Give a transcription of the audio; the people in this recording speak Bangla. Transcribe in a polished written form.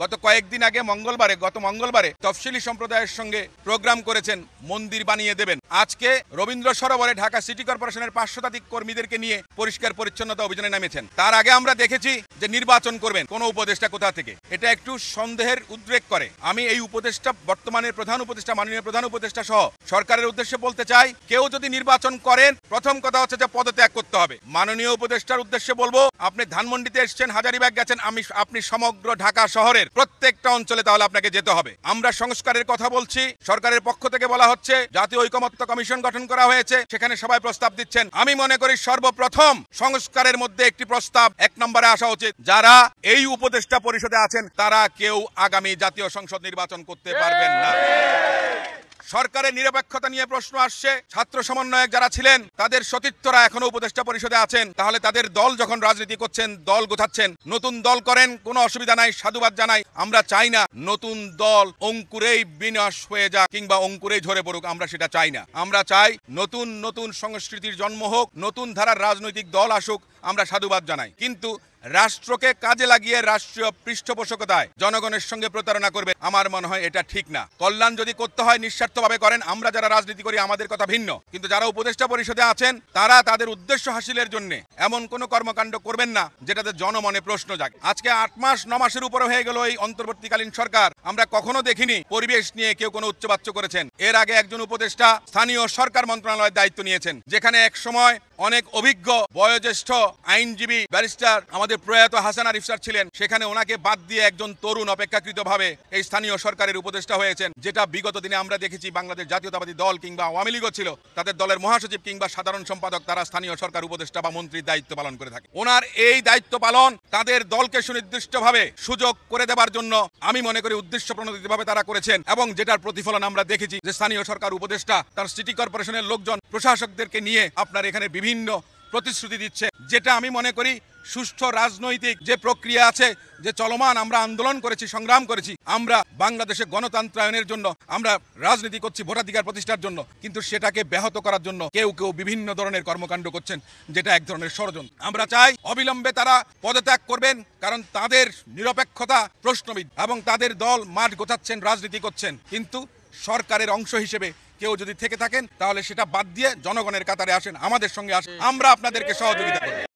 গত কয়েকদিন আগে গত মঙ্গলবারে তফসিলি সম্প্রদায়ের সঙ্গে প্রোগ্রাম করেছেন, মন্দির বানিয়ে দেবেন। আজকে রবীন্দ্র সরোবরে ঢাকা সিটি কর্পোরেশনের 500 শতাধিক কর্মীদেরকে নিয়ে পরিষ্কার পরিচ্ছন্নতা অভিযানে নেমেছেন। তার আগে আমরা দেখেছি যে নির্বাচন করবেন কোন উপদেষ্টা কোথা থেকে। এটা একটু সন্দেহের উদ্রেক করে। আমি এই উপদেষ্টা, বর্তমানের প্রধান উপদেষ্টা, মাননীয় প্রধান উপদেষ্টা সহ সরকারের উদ্দেশ্যে বলতে চাই, কেউ যদি নির্বাচন করেন, প্রথম কথা হচ্ছে যে পদত্যাগ করতে হবে। মাননীয় উপদেষ্টার উদ্দেশ্যে বলবো, আপনি ধানমন্ডিতে এসেছেন, হাজারীবাগ গেছেন, আপনি সমগ্র ঢাকা শহরের প্রত্যেকটা অঞ্চলে তাহলে আপনাকে যেতে হবে। আমরা সংস্কারের কথা বলছি, সরকারের পক্ষ থেকে বলা হচ্ছে জাতীয় ঐকমত্য কমিশন গঠন করা হয়েছে, সেখানে সবাই প্রস্তাব দিচ্ছেন। আমি মনে করি সর্বপ্রথম সংস্কারের মধ্যে একটি প্রস্তাব 1 নম্বরে আসা উচিত, যারা এই উপদেষ্টা পরিষদে আছেন তারা কেউ আগামী জাতীয় সংসদ নির্বাচন করতে পারবেন না। সরকারের নিরপেক্ষতা নিয়ে প্রশ্ন আসছে। ছাত্র সমন্বয়ক যারা ছিলেন তাদের সতীর্থরা এখনো উপদেষ্টা পরিষদে আছেন, তাহলে তাদের দল যখন রাজনীতি করছেন, দল গোছাচ্ছেন, নতুন দল করেন, কোনো অসুবিধা নাই, সাধুবাদ জানাই। আমরা চাই না নতুন দল অঙ্কুরেই বিনাশ হয়ে যাক কিংবা অঙ্কুরেই ঝরে পড়ুক, আমরা সেটা চাই না। আমরা চাই নতুন নতুন সংস্কৃতির জন্ম হোক, নতুন ধারার রাজনৈতিক দল আসুক, আমরা সাধুবাদ জানাই। কিন্তু রাষ্ট্রকে কাজে লাগিয়ে রাষ্ট্রীয় পৃষ্ঠপোষকতায় জনগণের সঙ্গে প্রতারণা করবে, আমার মনে হয় এটা ঠিক না। কল্যাণ যদি করতে হয় নিঃস্বার্থভাবে করেন, আমরা যারা রাজনীতি করি আমাদের কথা ভিন্ন, কিন্তু যারা উপদেষ্টা পরিষদে আছেন তারা তাদের উদ্দেশ্য হাসিলের জন্য এমন কোনো কর্মকাণ্ড করবেন না যেটাতে জনমনে প্রশ্ন জাগে। আজকে 8 মাস 9 মাসের উপরে হয়ে গেল এই অন্তর্বর্তীকালীন সরকার, আমরা কখনো দেখিনি পরিবেশ নিয়ে কেউ কোনো উচ্চবাচ্য করেছেন। এর আগে একজন উপদেষ্টা স্থানীয় সরকার মন্ত্রণালয়ের দায়িত্ব নিয়েছেন, যেখানে এক সময় অনেক অভিজ্ঞ বয়োজ্যেষ্ঠ আইনজীবী ব্যারিস্টার আমাদের প্রয়াত হাসান আরিফ স্যার ছিলেন, সেখানে ওনাকে বাদ দিয়ে একজন তরুণ অপেক্ষাকৃতভাবে এই স্থানীয় সরকারের উপদেষ্টা হয়েছেন, যেটা বিগত দিনে আমরা দেখেছি বাংলাদেশ জাতীয়তাবাদী দল কিংবা আওয়ামী লীগও ছিল, তাদের দলের মহাসচিব কিংবা সাধারণ সম্পাদক তারা স্থানীয় সরকার উপদেষ্টা বা মন্ত্রীর দায়িত্ব পালন করে থাকে। ওনার এই দায়িত্ব পালন তাদের দলকে সুনির্দিষ্টভাবে সুযোগ করে দেবার জন্য আমি মনে করি উদ্দেশ্য প্রণোদিতভাবে তারা করেছেন, এবং যেটার প্রতিফলন আমরা দেখেছি যে স্থানীয় সরকার উপদেষ্টা তার সিটি কর্পোরেশনের লোকজন প্রশাসকদেরকে নিয়ে আপনার এখানে বিভিন্ন প্রতিশ্রুতি দিচ্ছে, যেটা আমি মনে করি সুষ্ঠু রাজনৈতিক যে প্রক্রিয়া আছে, যে চলমান, আমরা আন্দোলন করেছি, সংগ্রাম করেছি, আমরা বাংলাদেশে গণতন্ত্রায়নের জন্য আমরা রাজনীতি করছি, ভোটাধিকার প্রতিষ্ঠার জন্য, কিন্তু সেটাকে ব্যাহত করার জন্য কেউ কেউ বিভিন্ন ধরনের কর্মকাণ্ড করছেন, যেটা এক ধরনের ষড়যন্ত্র। আমরা চাই অবিলম্বে তারা পদত্যাগ করবেন, কারণ তাদের নিরপেক্ষতা প্রশ্নবিদ এবং তাদের দল মাঠ গোছাচ্ছেন, রাজনীতি করছেন, কিন্তু সরকারের অংশ হিসেবে কেউ যদি থেকে থাকেন তাহলে সেটা বাদ দিয়ে জনগণের কাতারে আসেন, আমাদের সঙ্গে আসেন, আমরা আপনাদেরকে সহযোগিতা করব।